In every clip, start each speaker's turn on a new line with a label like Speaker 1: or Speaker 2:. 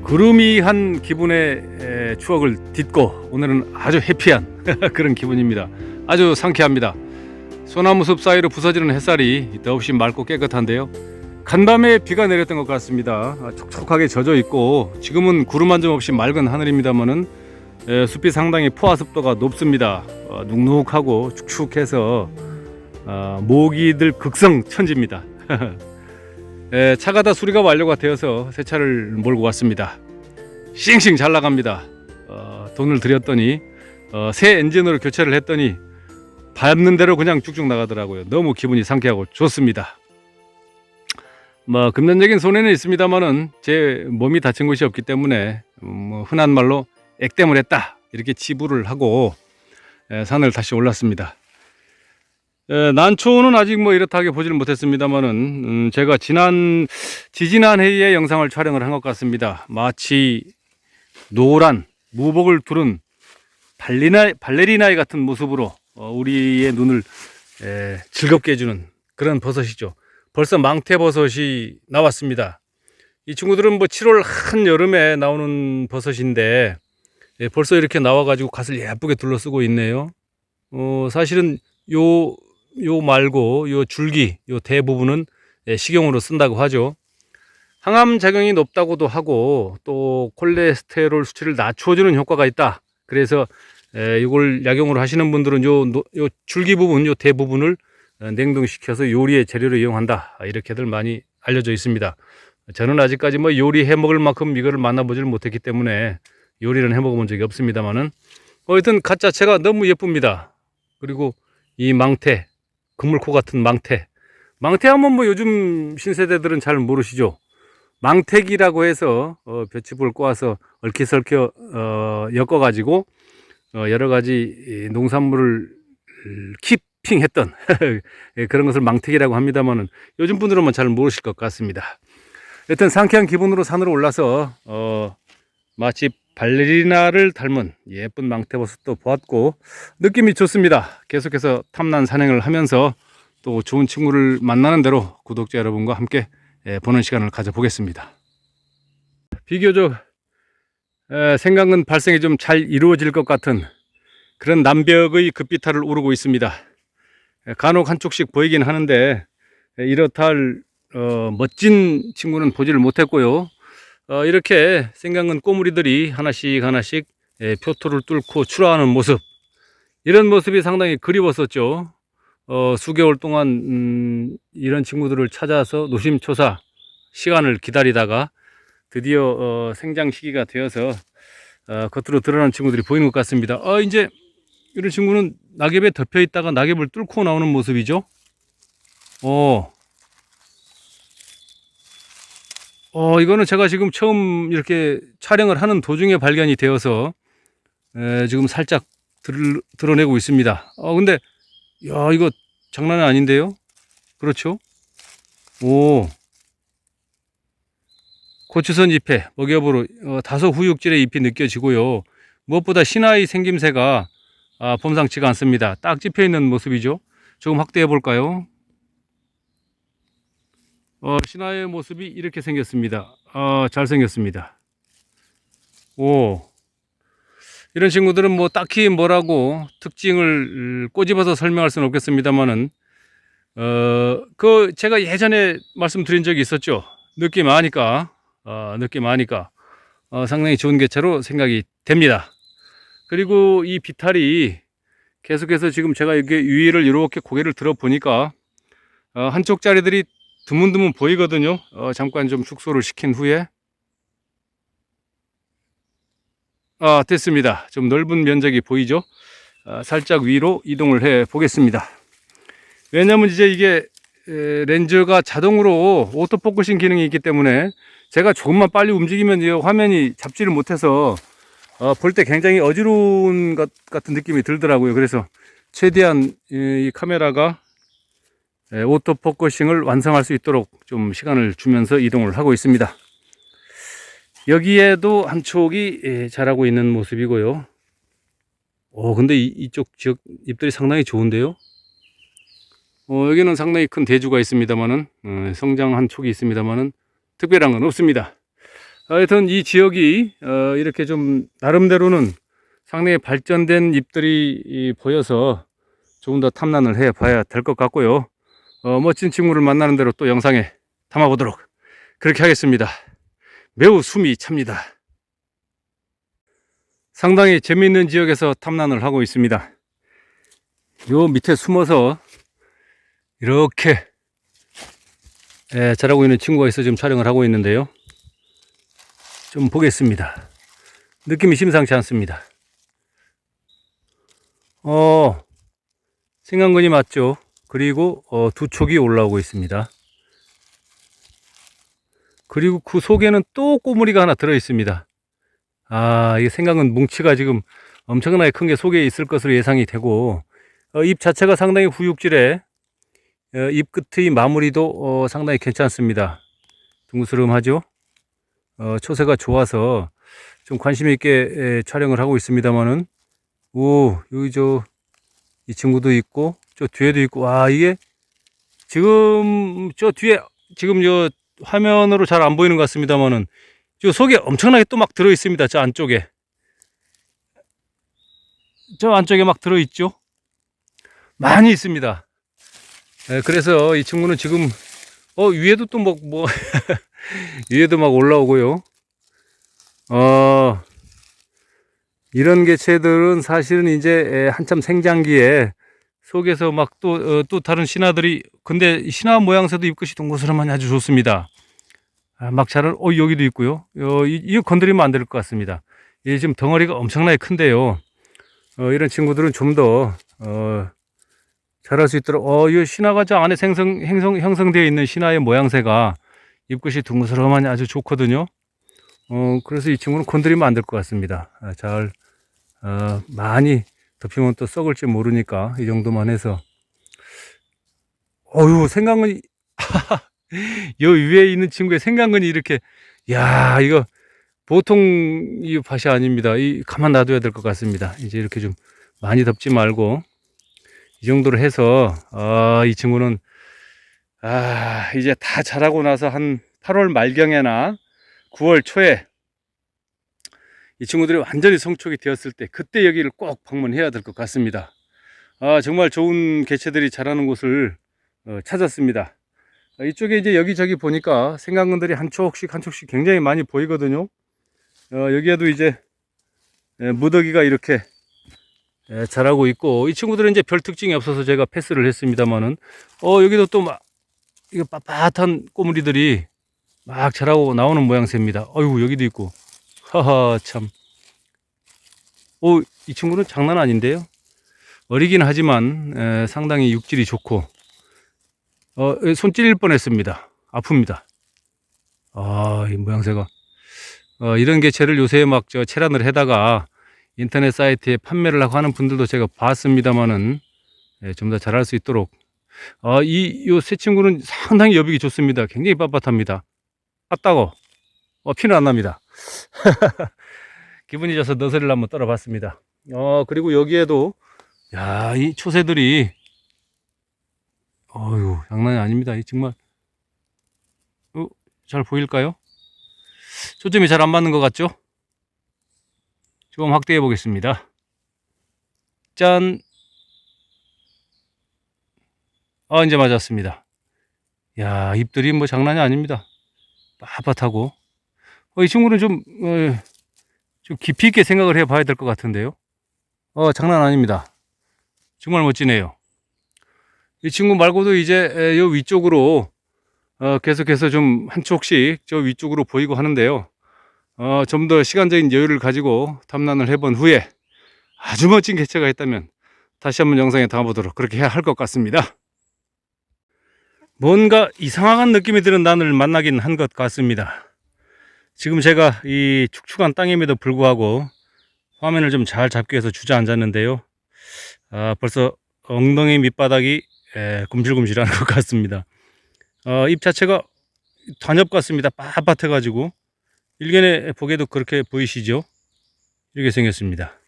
Speaker 1: 그루미한 기분의 추억을 딛고 오늘은 아주 해피한 그런 기분입니다. 아주 상쾌합니다. 소나무 숲 사이로 부서지는 햇살이 더없이 맑고 깨끗한데요. 간밤에 비가 내렸던 것 같습니다. 촉촉하게 젖어 있고 지금은 구름 한 점 없이 맑은 하늘입니다만은 숲이 상당히 포화 습도가 높습니다. 눅눅하고 축축해서 모기들 극성 천지입니다. 차가 다 수리가 완료가 되어서 새 차를 몰고 왔습니다. 싱싱 잘 나갑니다. 돈을 들였더니 새 엔진으로 교체를 했더니 밟는 대로 그냥 쭉쭉 나가더라고요. 너무 기분이 상쾌하고 좋습니다. 금전적인 손해는 있습니다만은 제 몸이 다친 것이 없기 때문에 흔한 말로 액땜을 했다 이렇게 치부를 하고 산을 다시 올랐습니다. 난초는 아직 이렇다하게 보지는 못했습니다만은 제가 지지난 해에 영상을 촬영을 한 것 같습니다. 마치 노란 무복을 두른 발레리나이 같은 모습으로 우리의 눈을 즐겁게 해주는 그런 버섯이죠. 벌써 망태버섯이 나왔습니다. 이 친구들은 7월 한여름에 나오는 버섯인데 벌써 이렇게 나와가지고 갓을 예쁘게 둘러쓰고 있네요. 사실은 요 말고 요 줄기 요 대부분은 식용으로 쓴다고 하죠. 항암 작용이 높다고도 하고 또 콜레스테롤 수치를 낮춰주는 효과가 있다. 그래서 이걸 약용으로 하시는 분들은 요 줄기 부분 요 대부분을 냉동시켜서 요리의 재료로 이용한다 이렇게들 많이 알려져 있습니다. 저는 아직까지 요리 해먹을 만큼 이거를 만나보질 못했기 때문에 요리는 해먹어본 적이 없습니다만은 하여튼 갓 자체가 너무 예쁩니다. 그리고 이 망태 그물코 같은 망태 하면 요즘 신세대들은 잘 모르시죠. 망태기라고 해서 볏짚을 꼬아서 얽히설켜 엮어가지고 여러 가지 농산물을 키핑했던 그런 것을 망태기라고 합니다만은 요즘 분들은 잘 모르실 것 같습니다. 여튼 상쾌한 기분으로 산으로 올라서 마치 발레리나를 닮은 예쁜 망태버섯도 보았고 느낌이 좋습니다. 계속해서 탐난 산행을 하면서 또 좋은 친구를 만나는 대로 구독자 여러분과 함께 보는 시간을 가져보겠습니다. 비교적 생강근 발생이 좀 잘 이루어질 것 같은 그런 남벽의 급비탈을 오르고 있습니다. 간혹 한쪽씩 보이긴 하는데 이렇다 할 멋진 친구는 보지를 못했고요. 이렇게 생강근 꼬무리들이 하나씩 표토를 뚫고 출하하는 모습, 이런 모습이 상당히 그리웠었죠. 수개월 동안 이런 친구들을 찾아서 노심초사 시간을 기다리다가 드디어 생장 시기가 되어서 겉으로 드러난 친구들이 보이는 것 같습니다. 이제 이런 친구는 낙엽에 덮여 있다가 낙엽을 뚫고 나오는 모습이죠. 이거는 제가 지금 처음 이렇게 촬영을 하는 도중에 발견이 되어서 지금 살짝 드러내고 있습니다. 근데 야, 이거 장난이 아닌데요? 그렇죠? 고추선 잎에 먹이업으로 다소 후육질의 잎이 느껴지고요. 무엇보다 신화의 생김새가 범상치가 않습니다. 딱 찝혀 있는 모습이죠. 조금 확대해 볼까요? 신화의 모습이 이렇게 생겼습니다. 잘생겼습니다. 이런 친구들은 딱히 뭐라고 특징을 꼬집어서 설명할 수는 없겠습니다만은 제가 예전에 말씀드린 적이 있었죠. 느낌 아니까 상당히 좋은 개체로 생각이 됩니다. 그리고 이 비탈이 계속해서 지금 제가 이렇게 위를 이렇게 고개를 들어 보니까 한쪽 자리들이 드문드문 보이거든요. 잠깐 좀 축소를 시킨 후에 됐습니다. 좀 넓은 면적이 보이죠. 살짝 위로 이동을 해 보겠습니다. 왜냐면 이제 이게 렌즈가 자동으로 오토포커싱 기능이 있기 때문에 제가 조금만 빨리 움직이면 이 화면이 잡지를 못해서 볼 때 굉장히 어지러운 것 같은 느낌이 들더라고요. 그래서 최대한 이 카메라가 오토포커싱을 완성할 수 있도록 좀 시간을 주면서 이동을 하고 있습니다. 여기에도 한 촉이 자라고 있는 모습이고요. 근데 이쪽 지역 잎들이 상당히 좋은데요. 여기는 상당히 큰 대주가 있습니다만은 성장한 촉이 있습니다만은 특별한 건 없습니다. 하여튼 이 지역이 이렇게 좀 나름대로는 상당히 발전된 잎들이 보여서 조금 더 탐란을 해 봐야 될 것 같고요. 멋진 친구를 만나는 대로 또 영상에 담아보도록 그렇게 하겠습니다. 매우 숨이 찹니다. 상당히 재미있는 지역에서 탐란을 하고 있습니다. 요 밑에 숨어서 이렇게 자라고 있는 친구가 있어 지금 촬영을 하고 있는데요. 좀 보겠습니다. 느낌이 심상치 않습니다. 생강근이 맞죠? 그리고 두 촉이 올라오고 있습니다. 그리고 그 속에는 또 꼬물이가 하나 들어 있습니다. 이 생강근 뭉치가 지금 엄청나게 큰 게 속에 있을 것으로 예상이 되고, 잎 자체가 상당히 후육질에 잎 끝의 마무리도 상당히 괜찮습니다. 둥그스름하죠? 초세가 좋아서 좀 관심 있게 촬영을 하고 있습니다만은, 여기 이 친구도 있고, 저 뒤에도 있고, 와, 이게 지금 저 뒤에 지금 저 화면으로 잘 안 보이는 것 같습니다만은, 저 속에 엄청나게 또 막 들어 있습니다. 저 안쪽에. 저 안쪽에 막 들어 있죠? 많이 있습니다. 그래서 이 친구는 지금, 위에도 또 위에도 막 올라오고요. 이런 개체들은 사실은 이제 한참 생장기에 속에서 막 또 다른 신화들이, 근데 신화 모양새도 잎끝이 동그스름하니 아주 좋습니다. 막 자란, 여기도 있고요. 이거 건드리면 안 될 것 같습니다. 이 지금 덩어리가 엄청나게 큰데요. 이런 친구들은 좀 더, 자랄 수 있도록, 이 신화가 저 안에 형성되어 있는 신화의 모양새가 잎끝이 둥그스름하니 아주 좋거든요. 그래서 이 친구는 건드리면 안 될 것 같습니다. 많이 덮이면 또 썩을지 모르니까 이 정도만 해서. 생강근이, 요 위에 있는 친구의 생강근이 이렇게, 야, 이거 보통 이 밭이 아닙니다. 가만 놔둬야 될 것 같습니다. 이제 이렇게 좀 많이 덮지 말고 이 정도로 해서, 이 친구는 이제 다 자라고 나서 한 8월 말경에나 9월 초에 이 친구들이 완전히 성촉이 되었을 때, 그때 여기를 꼭 방문해야 될 것 같습니다. 정말 좋은 개체들이 자라는 곳을 찾았습니다. 이쪽에 이제 여기저기 보니까 생강근들이 한 촉씩 굉장히 많이 보이거든요. 여기에도 이제 무더기가 이렇게 자라고 있고, 이 친구들은 이제 별 특징이 없어서 제가 패스를 했습니다만은, 여기도 또 막 이거 빳빳한 꼬물이들이 막 자라고 나오는 모양새입니다. 여기도 있고, 하하, 참. 이 친구는 장난 아닌데요. 어리긴 하지만 상당히 육질이 좋고, 손 찔릴 뻔했습니다. 아픕니다. 이 모양새가. 이런 개체를 요새 막 체란을 해다가 인터넷 사이트에 판매를 하고 하는 분들도 제가 봤습니다만은, 좀 더 잘할 수 있도록. 요 새 친구는 상당히 여비기 좋습니다. 굉장히 빳빳합니다. 았다고. 피는 안 납니다. 기분이 좋아서 너스리를 한번 떨어봤습니다. 그리고 여기에도, 이 초새들이, 장난이 아닙니다. 이 정말, 잘 보일까요? 초점이 잘 안 맞는 것 같죠? 조금 확대해 보겠습니다. 짠! 이제 맞았습니다. 잎들이 뭐 장난이 아닙니다. 빳빳하고. 이 친구는 좀 깊이 있게 생각을 해 봐야 될 것 같은데요. 장난 아닙니다. 정말 멋지네요. 이 친구 말고도 이제 요 위쪽으로 계속해서 좀 한 촉씩 저 위쪽으로 보이고 하는데요. 좀 더 시간적인 여유를 가지고 탐란을 해본 후에 아주 멋진 개체가 있다면 다시 한번 영상에 담아보도록 그렇게 해야 할 것 같습니다. 뭔가 이상한 느낌이 드는 난을 만나긴 한 것 같습니다. 지금 제가 이 축축한 땅임에도 불구하고 화면을 좀 잘 잡기 위해서 주저앉았는데요. 벌써 엉덩이 밑바닥이 굼실굼실한 것 같습니다. 잎 자체가 단엽 같습니다. 빳빳해 가지고 일견에 보기에도 그렇게 보이시죠? 이렇게 생겼습니다.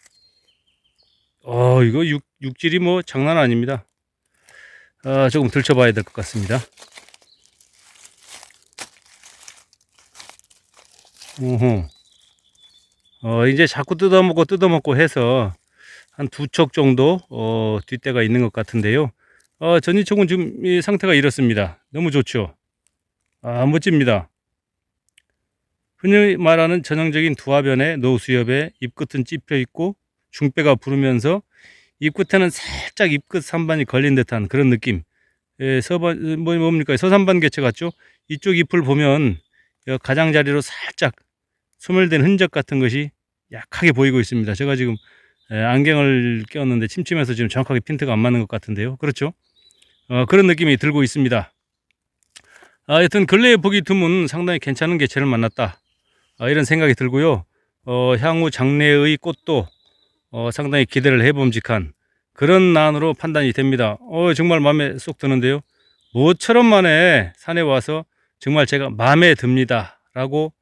Speaker 1: 이거 육질이 뭐 장난 아닙니다. 조금 들춰봐야 될 것 같습니다. 오호. 이제 자꾸 뜯어먹고 해서 한 두 척 정도 뒷대가 있는 것 같은데요. 전이촉은 지금 이 상태가 이렇습니다. 너무 좋죠. 멋집니다. 흔히 말하는 전형적인 두화변에 노수엽에 입끝은 찝혀 있고 중배가 부르면서 입끝에는 살짝 입끝 산반이 걸린 듯한 그런 느낌. 뭡니까? 서산반 개체 같죠? 이쪽 잎을 보면 가장자리로 살짝 소멸된 흔적 같은 것이 약하게 보이고 있습니다. 제가 지금 안경을 꼈는데 침침해서 지금 정확하게 핀트가 안 맞는 것 같은데요. 그렇죠? 그런 느낌이 들고 있습니다. 여튼 근래에 보기 드문 상당히 괜찮은 개체를 만났다. 이런 생각이 들고요. 향후 장래의 꽃도 상당히 기대를 해봄직한 그런 난으로 판단이 됩니다. 정말 마음에 쏙 드는데요. 모처럼 만에 산에 와서 정말 제가 마음에 듭니다 라고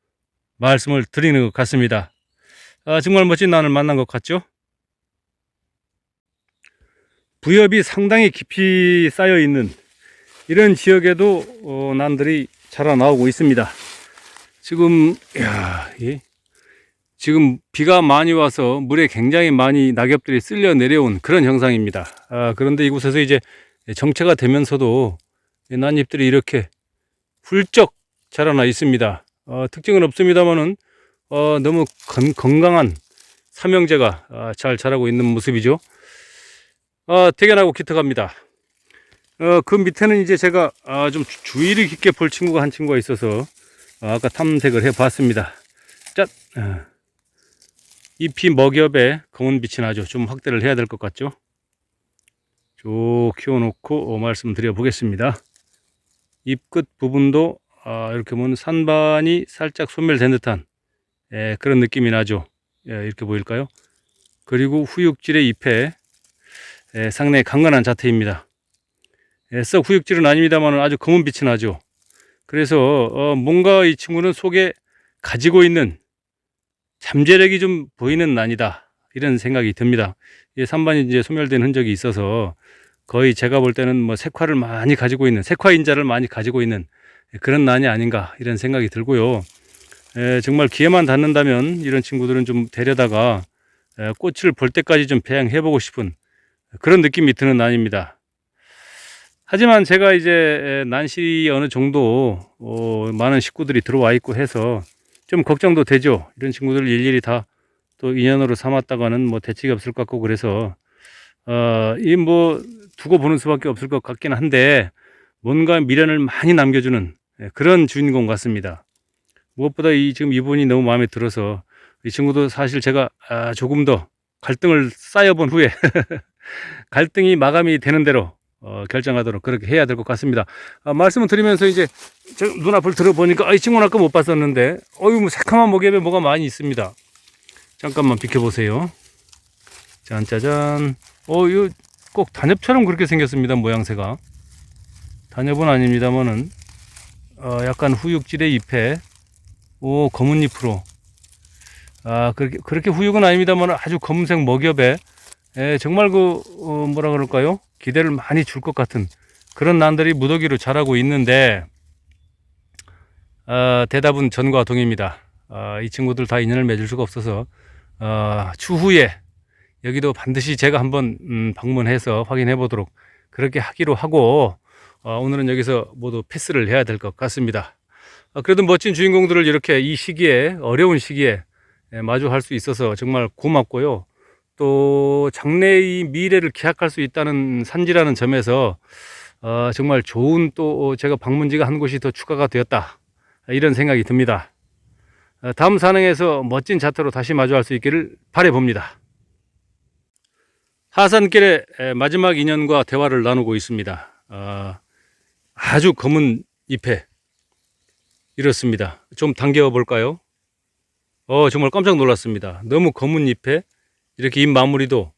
Speaker 1: 말씀을 드리는 것 같습니다. 정말 멋진 난을 만난 것 같죠? 부엽이 상당히 깊이 쌓여 있는 이런 지역에도 난들이 자라나오고 있습니다. 지금 지금 비가 많이 와서 물에 굉장히 많이 낙엽들이 쓸려 내려온 그런 형상입니다. 그런데 이곳에서 이제 정체가 되면서도 난잎들이 이렇게 훌쩍 자라나 있습니다. 특징은 없습니다만은 너무 건강한 삼형제가 잘 자라고 있는 모습이죠. 대견하고 기특합니다. 그 밑에는 이제 제가 좀 주의를 깊게 볼 친구가 한 친구가 있어서 아까 탐색을 해 봤습니다. 짠! 잎이 먹엽에 검은 빛이 나죠. 좀 확대를 해야 될 것 같죠. 쭉 키워놓고 말씀드려 보겠습니다. 잎끝 부분도 이렇게 보면 산반이 살짝 소멸된 듯한 그런 느낌이 나죠. 이렇게 보일까요? 그리고 후육질의 잎에 상당히 강건한 자태입니다. 썩 후육질은 아닙니다만 아주 검은 빛이 나죠. 그래서 뭔가 이 친구는 속에 가지고 있는 잠재력이 좀 보이는 난이다 이런 생각이 듭니다. 산반이 이제 소멸된 흔적이 있어서 거의 제가 볼 때는 뭐 색화를 많이 가지고 있는 색화인자를 많이 가지고 있는 그런 난이 아닌가 이런 생각이 들고요. 정말 기회만 닿는다면 이런 친구들은 좀 데려다가 꽃을 볼 때까지 좀 배양해 보고 싶은 그런 느낌이 드는 난입니다. 하지만 제가 이제 난실이 어느 정도 많은 식구들이 들어와 있고 해서 좀 걱정도 되죠. 이런 친구들을 일일이 다 또 인연으로 삼았다가는 뭐 대책이 없을 것 같고 그래서 이 뭐 두고 보는 수밖에 없을 것 같긴 한데 뭔가 미련을 많이 남겨주는 그런 주인공 같습니다. 무엇보다 지금 이분이 너무 마음에 들어서 이 친구도 사실 제가 조금 더 갈등을 쌓여본 후에 갈등이 마감이 되는 대로 결정하도록 그렇게 해야 될 것 같습니다. 말씀을 드리면서 이제 눈앞을 들어보니까 이 친구는 아까 못 봤었는데 뭐 새카만 목엽에 뭐가 많이 있습니다. 잠깐만 비켜보세요. 짠짜잔. 이거 꼭 단엽처럼 그렇게 생겼습니다. 모양새가. 단엽은 아닙니다만은 약간 후육질의 잎에 검은 잎으로 그렇게 후육은 아닙니다만 아주 검은색 먹엽에 정말 뭐라 그럴까요? 기대를 많이 줄 것 같은 그런 난들이 무더기로 자라고 있는데 대답은 전과 동입니다. 이 친구들 다 인연을 맺을 수가 없어서 추후에 여기도 반드시 제가 한번 방문해서 확인해 보도록 그렇게 하기로 하고 오늘은 여기서 모두 패스를 해야 될 것 같습니다. 그래도 멋진 주인공들을 이렇게 이 시기에 어려운 시기에 마주할 수 있어서 정말 고맙고요. 또 장래의 미래를 기약할 수 있다는 산지라는 점에서 정말 좋은 또 제가 방문지가 한 곳이 더 추가가 되었다 이런 생각이 듭니다. 다음 산행에서 멋진 자태로 다시 마주할 수 있기를 바라봅니다. 하산길의 마지막 인연과 대화를 나누고 있습니다. 아주 검은 잎에 이렇습니다. 좀 당겨 볼까요? 정말 깜짝 놀랐습니다. 너무 검은 잎에 이렇게 잎 마무리도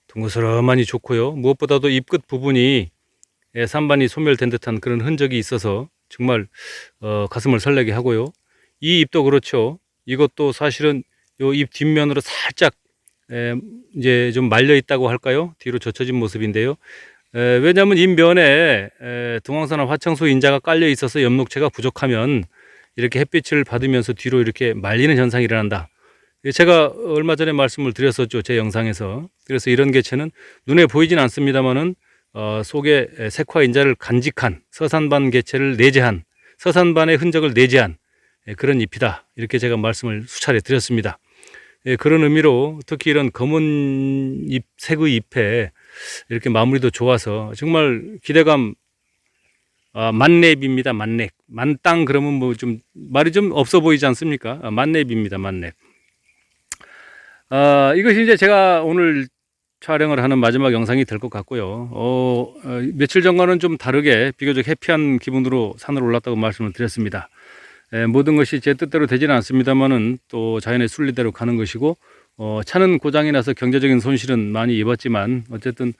Speaker 1: 둥그스러만이 좋고요. 무엇보다도 잎 끝 부분이 산반이 소멸된 듯한 그런 흔적이 있어서 정말 가슴을 설레게 하고요. 이 잎도 그렇죠. 이것도 사실은 요 잎 뒷면으로 살짝 이제 좀 말려 있다고 할까요? 뒤로 젖혀진 모습인데요. 왜냐하면 잎면에 등황산화 화청수 인자가 깔려 있어서 엽록체가 부족하면 이렇게 햇빛을 받으면서 뒤로 이렇게 말리는 현상이 일어난다. 제가 얼마 전에 말씀을 드렸었죠, 제 영상에서. 그래서 이런 개체는 눈에 보이진 않습니다만은 속에 색화 인자를 간직한 서산반 개체를 내재한, 서산반의 흔적을 내재한 그런 잎이다, 이렇게 제가 말씀을 수차례 드렸습니다. 그런 의미로 특히 이런 검은 잎, 색의 잎에 이렇게 마무리도 좋아서 정말 기대감 만렙입니다. 만렙. 만땅 그러면 뭐 좀 말이 좀 없어 보이지 않습니까? 만렙입니다. 만렙. 이것이 이제 제가 오늘 촬영을 하는 마지막 영상이 될 것 같고요. 며칠 전과는 좀 다르게 비교적 해피한 기분으로 산을 올랐다고 말씀을 드렸습니다. 모든 것이 제 뜻대로 되지는 않습니다만은 또 자연의 순리대로 가는 것이고, 차는 고장이 나서 경제적인 손실은 많이 입었지만 어쨌든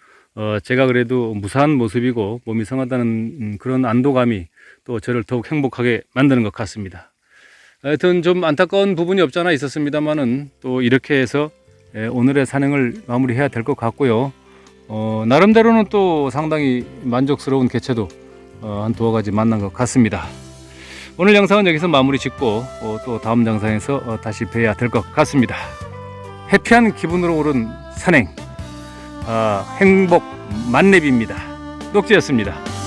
Speaker 1: 제가 그래도 무사한 모습이고 몸이 성하다는 그런 안도감이 또 저를 더욱 행복하게 만드는 것 같습니다. 하여튼 좀 안타까운 부분이 없잖아 있었습니다만은 또 이렇게 해서 오늘의 산행을 마무리해야 될 것 같고요. 나름대로는 또 상당히 만족스러운 개체도 한 두어 가지 만난 것 같습니다. 오늘 영상은 여기서 마무리 짓고 또 다음 영상에서 다시 뵈야 될 것 같습니다. 해피한 기분으로 오른 산행, 행복 만렙입니다. 녹지였습니다.